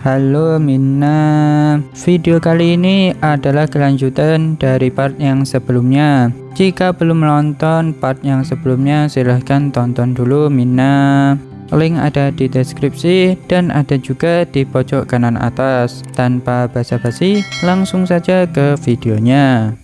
Halo Minna, video kali ini adalah kelanjutan dari part yang sebelumnya. Jika belum menonton part yang sebelumnya, silahkan tonton dulu Minna. Link ada di deskripsi dan ada juga di pojok kanan atas. Tanpa basa-basi, langsung saja ke videonya.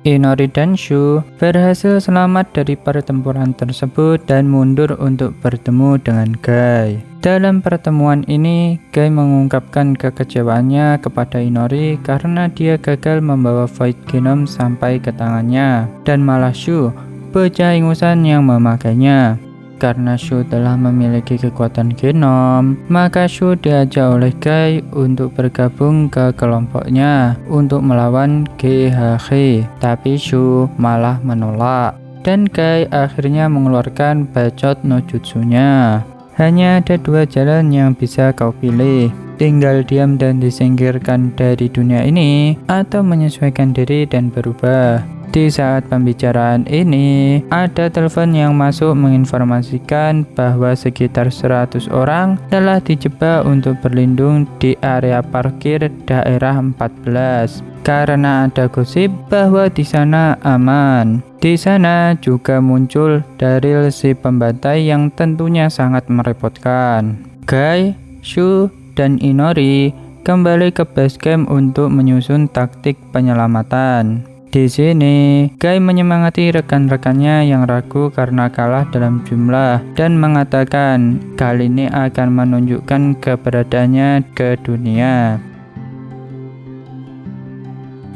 Inori dan Shu berhasil selamat dari pertempuran tersebut dan mundur untuk bertemu dengan Guy. Dalam pertemuan ini, Guy mengungkapkan kekecewaannya kepada Inori karena dia gagal membawa Void Genome sampai ke tangannya, dan malah Shu, bocah ingusan yang memakainya. Karena Shu telah memiliki kekuatan genom, maka Shu diajak oleh Guy untuk bergabung ke kelompoknya untuk melawan GHG. Tapi Shu malah menolak, dan Guy akhirnya mengeluarkan bacot no jutsunya. Hanya ada dua jalan yang bisa kau pilih, tinggal diam dan disingkirkan dari dunia ini, atau menyesuaikan diri dan berubah. Di saat pembicaraan ini, ada telepon yang masuk menginformasikan bahwa sekitar 100 orang telah dijebak untuk berlindung di area parkir daerah 14 karena ada gosip bahwa di sana aman. Di sana juga muncul Daryl si pembantai yang tentunya sangat merepotkan. Guy, Shu, dan Inori kembali ke base camp untuk menyusun taktik penyelamatan. Di sini, Guy menyemangati rekan-rekannya yang ragu karena kalah dalam jumlah dan mengatakan kali ini akan menunjukkan keberadaannya ke dunia.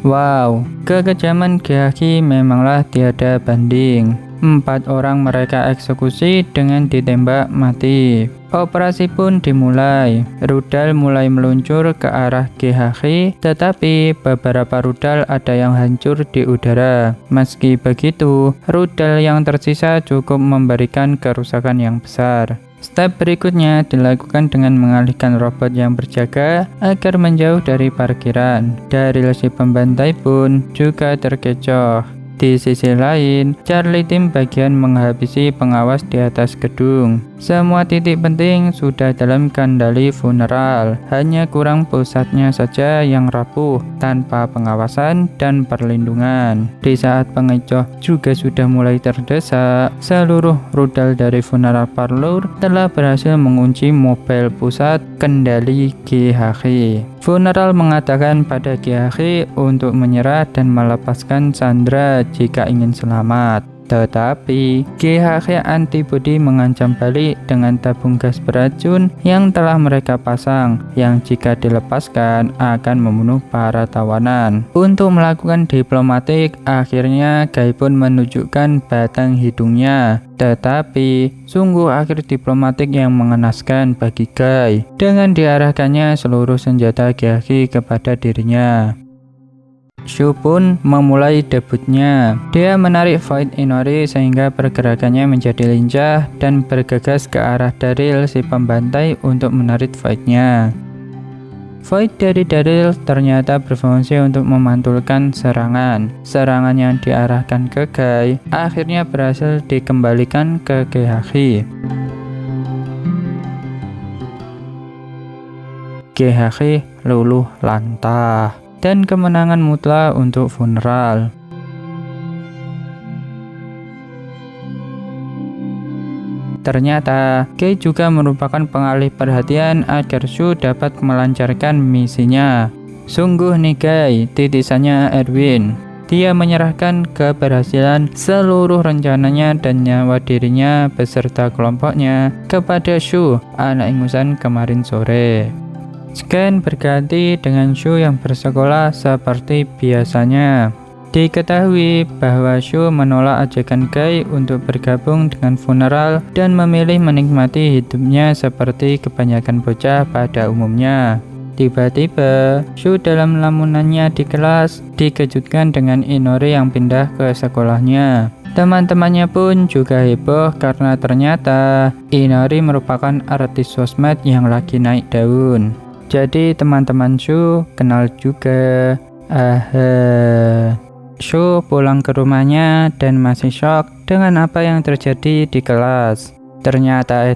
Wow, kekejaman GHG memanglah tiada banding. 4 orang mereka eksekusi dengan ditembak mati. Operasi pun dimulai. Rudal mulai meluncur ke arah GHG, tetapi beberapa rudal ada yang hancur di udara. Meski begitu, rudal yang tersisa cukup memberikan kerusakan yang besar. Step berikutnya dilakukan dengan mengalihkan robot yang berjaga agar menjauh dari parkiran. Daryl si pembantai pun juga terkecoh. Di sisi lain, Charlie tim bagian menghabisi pengawas di atas gedung. Semua titik penting sudah dalam kendali funeral, hanya kurang pusatnya saja yang rapuh tanpa pengawasan dan perlindungan. Di saat pengecoh juga sudah mulai terdesak, seluruh rudal dari funeral parlor telah berhasil mengunci mobil pusat kendali GHG. Funeral mengatakan pada GHG untuk menyerah dan melepaskan Sandra jika ingin selamat. Tetapi GHG antibody mengancam balik dengan tabung gas beracun yang telah mereka pasang, yang jika dilepaskan akan membunuh para tawanan. Untuk melakukan diplomatik, akhirnya Guy pun menunjukkan batang hidungnya. Tetapi sungguh akhir diplomatik yang mengenaskan bagi Guy, dengan diarahkannya seluruh senjata GHG kepada dirinya. Shu pun memulai debutnya. Dia menarik Void Inori sehingga pergerakannya menjadi lincah dan bergegas ke arah Daryl si pembantai untuk menarik Voidnya. Void dari Daryl ternyata berfungsi untuk memantulkan serangan. Serangan yang diarahkan ke Guy akhirnya berhasil dikembalikan ke GHG. GHG luluh lantah dan kemenangan mutlak untuk funeral. Ternyata, Guy juga merupakan pengalih perhatian agar Shu dapat melancarkan misinya. Sungguh nih Guy, titisannya Erwin. Dia menyerahkan keberhasilan seluruh rencananya dan nyawa dirinya beserta kelompoknya kepada Shu, anak ingusan kemarin sore. Scan berganti dengan Shu yang bersekolah seperti biasanya. Diketahui bahwa Shu menolak ajakan Guy untuk bergabung dengan funeral dan memilih menikmati hidupnya seperti kebanyakan bocah pada umumnya. Tiba-tiba, Shu dalam lamunannya di kelas dikejutkan dengan Inori yang pindah ke sekolahnya. Teman-temannya pun juga heboh karena ternyata Inori merupakan artis sosmed yang lagi naik daun. Jadi teman-teman Shu kenal juga. Shu pulang ke rumahnya dan masih shock dengan apa yang terjadi di kelas. Ternyata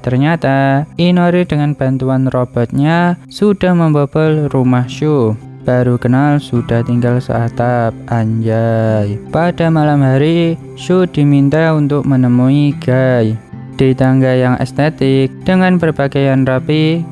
Inori dengan bantuan robotnya sudah membobol rumah Shu. Baru kenal sudah tinggal seatap, anjay. Pada malam hari, Shu diminta untuk menemui Gai di tangga yang estetik dengan berpakaian rapi.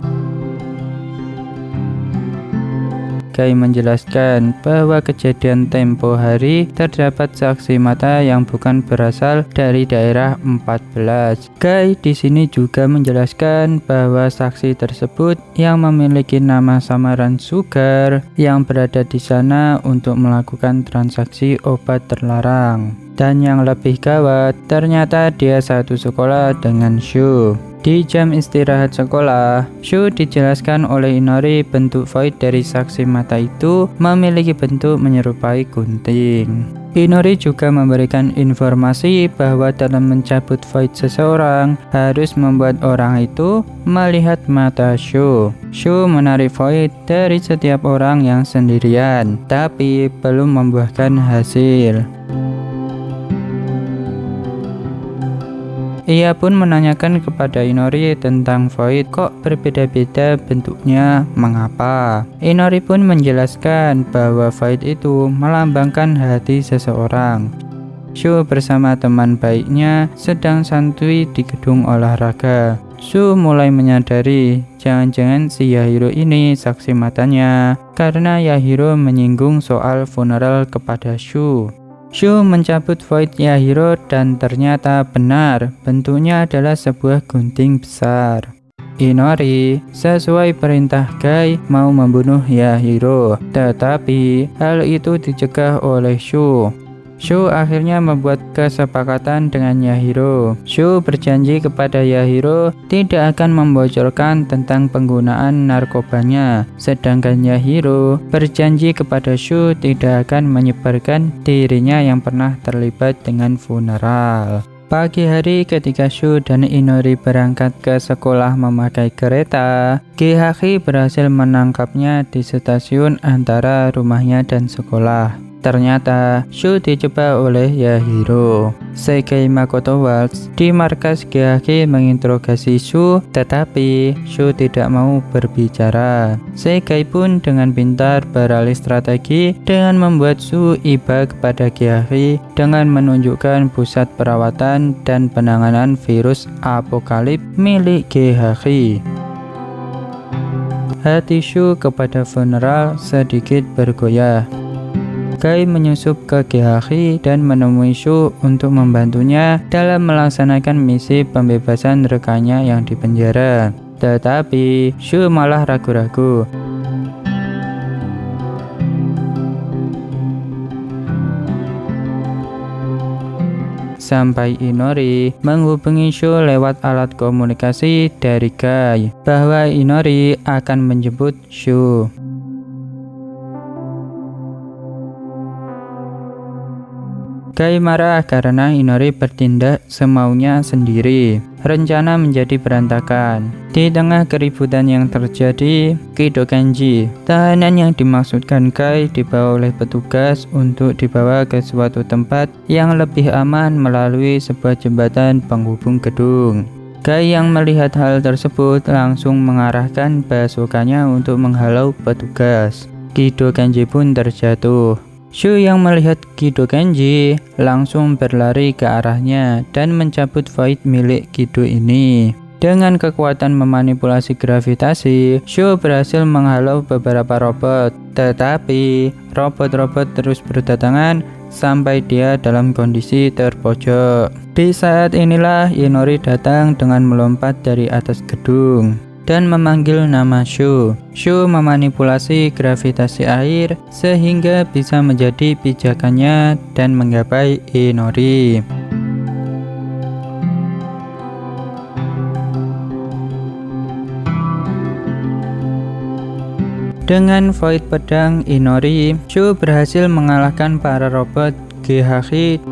Gai menjelaskan bahwa kejadian tempo hari terdapat saksi mata yang bukan berasal dari daerah 14. Gai di sini juga menjelaskan bahwa saksi tersebut yang memiliki nama samaran Sugar yang berada di sana untuk melakukan transaksi obat terlarang. Dan yang lebih gawat, ternyata dia satu sekolah dengan Shu. Di jam istirahat sekolah, Shu dijelaskan oleh Inori bentuk void dari saksi mata itu memiliki bentuk menyerupai gunting. Inori juga memberikan informasi bahwa dalam mencabut void seseorang harus membuat orang itu melihat mata Shu. Shu menarik void dari setiap orang yang sendirian, tapi belum membuahkan hasil. Ia pun menanyakan kepada Inori tentang void, kok berbeda-beda bentuknya, mengapa? Inori pun menjelaskan bahwa void itu melambangkan hati seseorang. Shu bersama teman baiknya sedang santuy di gedung olahraga. Shu mulai menyadari jangan-jangan si Yahiro ini saksi matanya karena Yahiro menyinggung soal funeral kepada Shu. Shu mencabut void Yahiro dan ternyata benar, bentuknya adalah sebuah gunting besar. Inori sesuai perintah Gai mau membunuh Yahiro, tetapi hal itu dicegah oleh Shu. Shu akhirnya membuat kesepakatan dengan Yahiro. Shu berjanji kepada Yahiro tidak akan membocorkan tentang penggunaan narkobanya, sedangkan Yahiro berjanji kepada Shu tidak akan menyebarkan dirinya yang pernah terlibat dengan funeral. Pagi hari ketika Shu dan Inori berangkat ke sekolah memakai kereta, Gehaki berhasil menangkapnya di stasiun antara rumahnya dan sekolah. Ternyata Shu dijebak oleh Yahiro. Seikei Makoto Waltz di markas Gehaki menginterogasi Shu, tetapi Shu tidak mau berbicara. Seikei pun dengan pintar beralih strategi dengan membuat Shu iba kepada Gehaki dengan menunjukkan pusat perawatan dan penanganan virus apokalip milik Gehaki. Hati Shu kepada funeral sedikit bergoyah. Gai menyusup ke Gehaki dan menemui Shu untuk membantunya dalam melaksanakan misi pembebasan rekannya yang dipenjara. Tetapi Shu malah ragu-ragu. Sampai Inori menghubungi Shu lewat alat komunikasi dari Gai bahwa Inori akan menjemput Shu. Gai marah karena Inori bertindak semaunya sendiri. Rencana menjadi berantakan. Di tengah keributan yang terjadi, Kido Kenji, tahanan yang dimaksudkan Gai, dibawa oleh petugas untuk dibawa ke suatu tempat yang lebih aman melalui sebuah jembatan penghubung gedung. Gai yang melihat hal tersebut langsung mengarahkan basokannya untuk menghalau petugas. Kido Kenji pun terjatuh. Shu yang melihat Kido Kenji langsung berlari ke arahnya dan mencabut void milik Kido ini. Dengan kekuatan memanipulasi gravitasi, Shu berhasil menghalau beberapa robot. Tetapi robot-robot terus berdatangan sampai dia dalam kondisi terpojok. Di saat inilah Inori datang dengan melompat dari atas gedung dan memanggil nama Shu. Shu memanipulasi gravitasi air sehingga bisa menjadi pijakannya dan menggapai Inori. Dengan void pedang Inori, Shu berhasil mengalahkan para robot Gehaki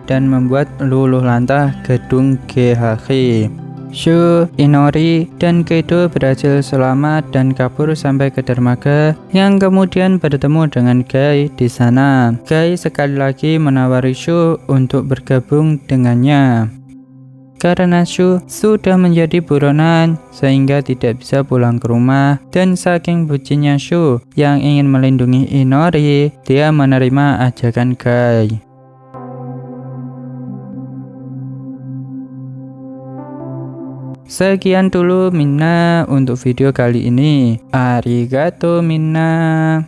dan membuat luluh lantah gedung Gehaki. Shu, Inori, dan Keido berhasil selamat dan kabur sampai ke dermaga yang kemudian bertemu dengan Gai di sana. Gai sekali lagi menawari Shu untuk bergabung dengannya. Karena Shu sudah menjadi buronan sehingga tidak bisa pulang ke rumah, dan saking bucinnya Shu yang ingin melindungi Inori, dia menerima ajakan Gai. Sekian dulu Minna untuk video kali ini. Arigato Minna.